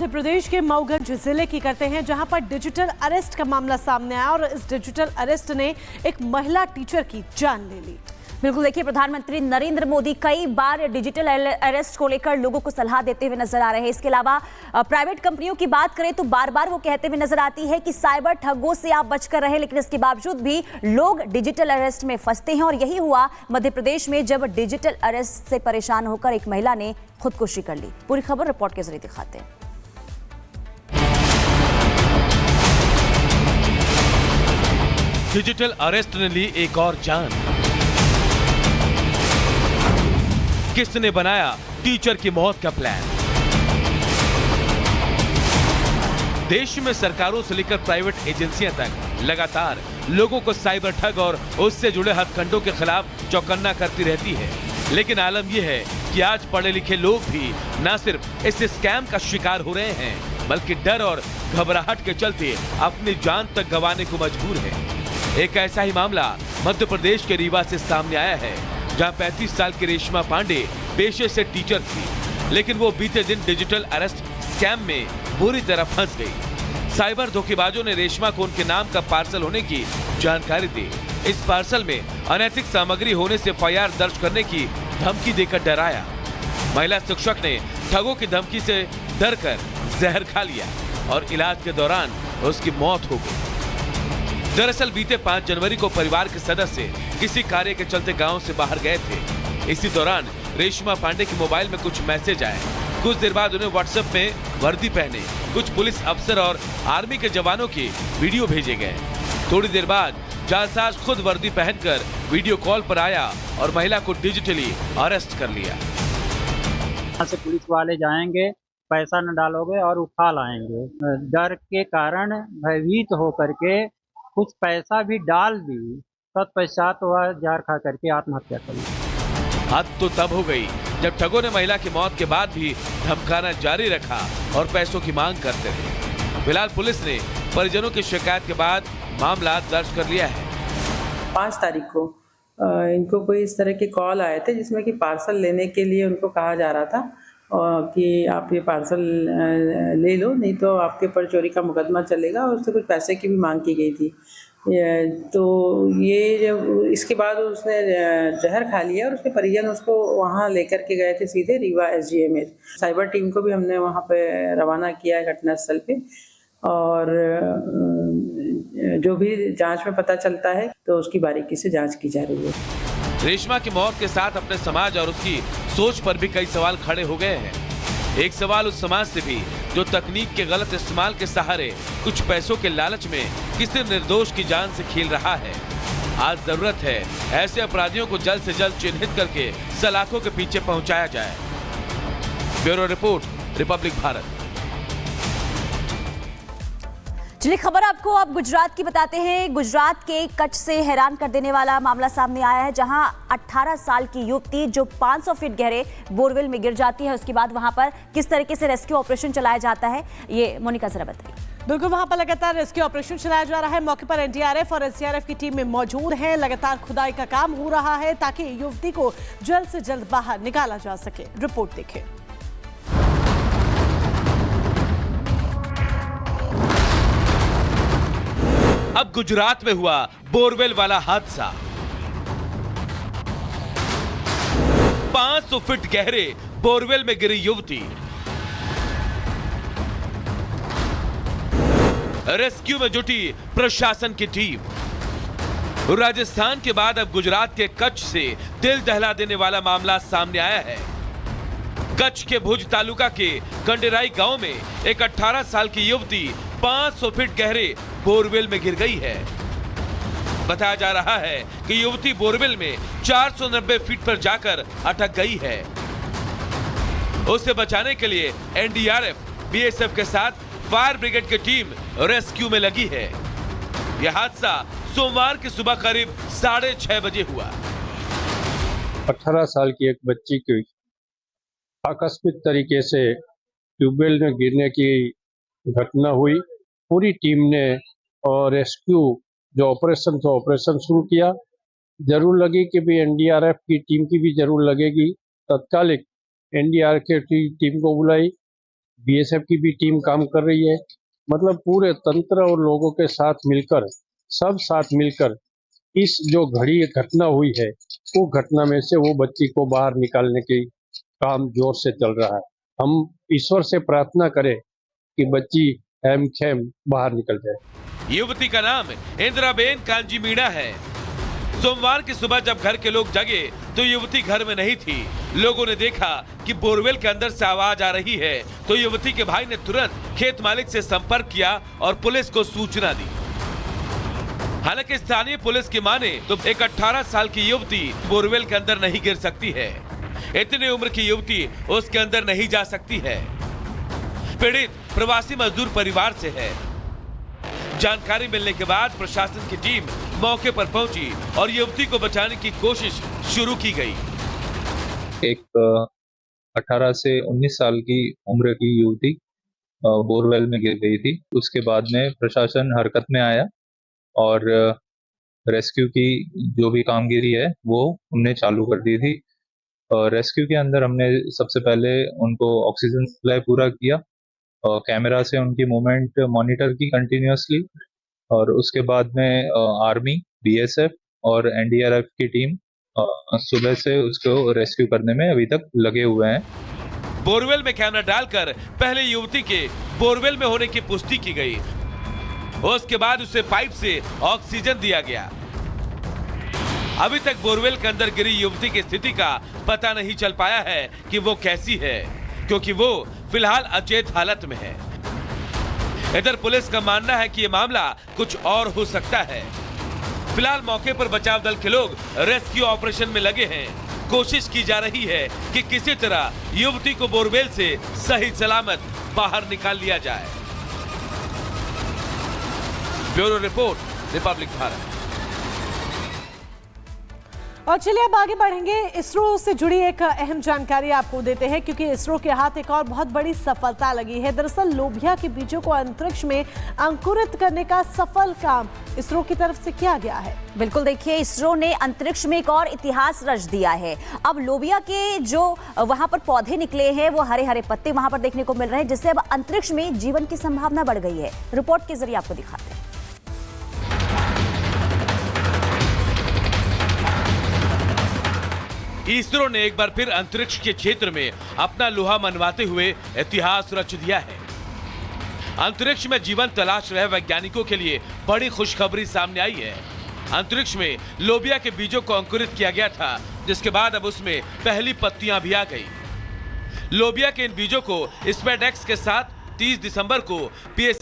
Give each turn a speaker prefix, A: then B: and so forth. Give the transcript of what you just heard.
A: मध्य प्रदेश के मऊगंज जिले की करते हैं, जहां पर डिजिटल अरेस्ट का मामला सामने आया और इस डिजिटल अरेस्ट ने एक महिला टीचर की जान ले ली।
B: बिल्कुल, देखिए, प्रधानमंत्री नरेंद्र मोदी कई बार डिजिटल अरेस्ट को लेकर लोगों को सलाह देते हुए नजर आ रहे हैं। इसके अलावा प्राइवेट कंपनियों की बात करें तो बार बार वो कहते हुए नजर आती है कि साइबर ठगों से आप बचकर रहे, लेकिन इसके बावजूद भी लोग डिजिटल अरेस्ट में फंसते हैं। और यही हुआ मध्य प्रदेश में, जब डिजिटल अरेस्ट से परेशान होकर एक महिला ने खुदकुशी कर ली। पूरी खबर रिपोर्ट के जरिए दिखाते हैं।
C: डिजिटल अरेस्ट ने ली एक और जान। किसने बनाया टीचर की मौत का प्लान? देश में सरकारों से लेकर प्राइवेट एजेंसियां तक लगातार लोगों को साइबर ठग और उससे जुड़े हथकंडों के खिलाफ चौकन्ना करती रहती है। लेकिन आलम यह है कि आज पढ़े लिखे लोग भी न सिर्फ इस स्कैम का शिकार हो रहे हैं, बल्कि डर और घबराहट के चलते अपनी जान तक गंवाने को मजबूर है। एक ऐसा ही मामला मध्य प्रदेश के रीवा से सामने आया है, जहां 35 साल की रेशमा पांडे पेशे से टीचर थी, लेकिन वो बीते दिन डिजिटल अरेस्ट स्कैम में बुरी तरह फंस गई। साइबर धोखेबाजों ने रेशमा को उनके नाम का पार्सल होने की जानकारी दी। इस पार्सल में अनैतिक सामग्री होने से एफआईआर दर्ज करने की धमकी देकर डराया। महिला शिक्षक ने ठगों की धमकी से डरकर जहर खा लिया और इलाज के दौरान उसकी मौत हो गई। दरअसल बीते 5 जनवरी को परिवार के सदस्य किसी कार्य के चलते गांव से बाहर गए थे। इसी दौरान रेशमा पांडे के मोबाइल में कुछ मैसेज आए। कुछ देर बाद उन्हें व्हाट्सएप में वर्दी पहने कुछ पुलिस अफसर और आर्मी के जवानों के वीडियो भेजे गए। थोड़ी देर बाद जालसाज खुद वर्दी पहनकर वीडियो कॉल पर आया और महिला को डिजिटली अरेस्ट कर लिया।
D: यहाँ से पुलिस वाले जाएंगे, पैसा न डालोगे और उठा लाएंगे। डर के कारण भयभीत होकर के कुछ पैसा भी डाल दी, तत्पश्चात वह जहर खा करके आत्महत्या कर ली।
C: हद तो तब हो गई जब ठगों ने महिला की मौत के बाद भी धमकाना जारी रखा और पैसों की मांग करते रहे। फिलहाल पुलिस ने परिजनों की शिकायत के बाद मामला दर्ज कर लिया है।
E: 5 तारीख को इनको कोई इस तरह के कॉल आए थे, जिसमें कि पार्सल लेने के लिए उनको कहा जा रहा था कि आप ये पार्सल ले लो, नहीं तो आपके ऊपर चोरी का मुकदमा चलेगा, और उससे कुछ पैसे की भी मांग की गई थी। तो ये जब इसके बाद उसने जहर खा लिया और उसके परिजन उसको वहाँ लेकर के गए थे सीधे रीवा SGMH। साइबर टीम को भी हमने वहाँ पे रवाना किया है घटनास्थल पे, और जो भी जांच में पता चलता है तो उसकी बारीकी से जांच की जा रही है।
C: रेशमा की मौत के साथ अपने समाज और उसकी सोच पर भी कई सवाल खड़े हो गए हैं। एक सवाल उस समाज से भी जो तकनीक के गलत इस्तेमाल के सहारे कुछ पैसों के लालच में किसी निर्दोष की जान से खेल रहा है। आज जरूरत है ऐसे अपराधियों को जल्द से जल्द चिन्हित करके सलाखों के पीछे पहुंचाया जाए। Bureau report, Republic Bharat.
B: चलिए, खबर आपको अब गुजरात की बताते हैं। गुजरात के कच्छ से हैरान कर देने वाला मामला सामने आया है, जहां 18 साल की युवती जो 500 फीट गहरे बोरवेल में गिर जाती है, उसके बाद वहां पर किस तरीके से रेस्क्यू ऑपरेशन चलाया जाता है, ये मोनिका जरा बताइए।
A: बिल्कुल, वहां पर लगातार रेस्क्यू ऑपरेशन चलाया जा रहा है। मौके पर NDRF और SDRF की टीम में मौजूद है। लगातार खुदाई का काम हो रहा है ताकि युवती को जल्द से जल्द बाहर निकाला जा सके। रिपोर्ट देखें।
C: अब गुजरात में हुआ बोरवेल वाला हादसा। 500 फीट गहरे बोरवेल में गिरी युवती। रेस्क्यू में जुटी प्रशासन की टीम। राजस्थान के बाद अब गुजरात के कच्छ से दिल दहला देने वाला मामला सामने आया है। कच्छ के भुज तालुका के कंडेराई गांव में एक 18 साल की युवती 500 फीट गहरे बोरवेल में गिर गई है। बताया जा रहा है कि युवती बोरवेल में 490 फीट पर जाकर अटक गई है। उसे बचाने के लिए NDRF, BSF के साथ फायर ब्रिगेड की टीम रेस्क्यू में लगी है। यह हादसा सोमवार की सुबह करीब 6:30 बजे हुआ।
F: 18 साल की एक बच्ची की आकस्मिक तरीके से ट्यूबवेल में गिरने की घटना हुई। पूरी टीम ने और रेस्क्यू जो ऑपरेशन था ऑपरेशन शुरू किया। जरूर लगी कि भी NDRF की टीम की भी जरूर लगेगी। तत्कालिक NDRF की टीम को बुलाई, बीएसएफ की भी टीम काम कर रही है। मतलब पूरे तंत्र और लोगों के साथ मिलकर, सब साथ मिलकर इस जो घटना हुई है, वो घटना में से वो बच्ची को बाहर निकालने की काम जोर से चल रहा है। हम ईश्वर से प्रार्थना करें कि बच्ची हेमखेम बाहर निकल जाए।
C: युवती का नाम इंदिराबेन कांजी मीणा है। सोमवार की सुबह जब घर के लोग जगे तो युवती घर में नहीं थी। लोगों ने देखा कि बोरवेल के अंदर से आवाज आ रही है, तो युवती के भाई ने तुरंत खेत मालिक से संपर्क किया और पुलिस को सूचना दी। हालांकि स्थानीय पुलिस की माने तो एक 18 साल की युवती बोरवेल के अंदर नहीं गिर सकती है। इतनी उम्र की युवती उसके अंदर नहीं जा सकती है। पीड़ित प्रवासी मजदूर परिवार से है। जानकारी मिलने के बाद प्रशासन की टीम मौके पर पहुंची और युवती को बचाने की कोशिश शुरू की गई।
G: एक 18 से 19 साल की उम्र की युवती बोरवेल में गिर गई थी। उसके बाद में प्रशासन हरकत में आया और रेस्क्यू की जो भी कामगिरी है वो हमने चालू कर दी थी। रेस्क्यू के अंदर हमने सबसे पहले उनको ऑक्सीजन सप्लाई पूरा किया, कैमरा से उनकी मूवमेंट मॉनिटर की कंटिन्यूअसली, और उसके बाद में आर्मी, बीएसएफ और एनडीआरएफ की टीम सुबह से उसको रेस्क्यू करने में अभी तक लगे हुए हैं।
C: बोरवेल में कैमरा डालकर पहले युवती के बोरवेल में होने की पुष्टि की गई। उसके बाद उसे पाइप से ऑक्सीजन दिया गया। अभी तक बोरवेल के अंदर गिरी युवती की स्थिति का पता नहीं चल पाया है कि वो कैसी है, क्योंकि वो फिलहाल अचेत हालत में है। इधर पुलिस का मानना है कि ये मामला कुछ और हो सकता है। फिलहाल मौके पर बचाव दल के लोग रेस्क्यू ऑपरेशन में लगे हैं। कोशिश की जा रही है कि किसी तरह युवती को बोरवेल से सही सलामत बाहर निकाल लिया जाए। Bureau report, Republic Bharat.
A: और चलिए अब आगे बढ़ेंगे। इसरो से जुड़ी एक अहम जानकारी आपको देते हैं, क्योंकि इसरो के हाथ एक और बहुत बड़ी सफलता लगी है। दरअसल लोबिया के बीजों को अंतरिक्ष में अंकुरित करने का सफल काम इसरो की तरफ से किया गया है।
B: बिल्कुल, देखिए इसरो ने अंतरिक्ष में एक और इतिहास रच दिया है। अब लोबिया के जो वहां पर पौधे निकले हैं, वो हरे हरे पत्ते वहां पर देखने को मिल रहे हैं, जिससे अब अंतरिक्ष में जीवन की संभावना बढ़ गई है। रिपोर्ट के जरिए आपको दिखाते हैं।
C: इसरो ने एक बार फिर अंतरिक्ष के क्षेत्र में अपना लोहा मनवाते हुए इतिहास रच दिया है। अंतरिक्ष में जीवन तलाश रहे वैज्ञानिकों के लिए बड़ी खुशखबरी सामने आई है। अंतरिक्ष में लोबिया के बीजों को अंकुरित किया गया था, जिसके बाद अब उसमें पहली पत्तियां भी आ गई। लोबिया के इन बीजों को स्पेसएक्स के साथ 30 दिसंबर को पीएस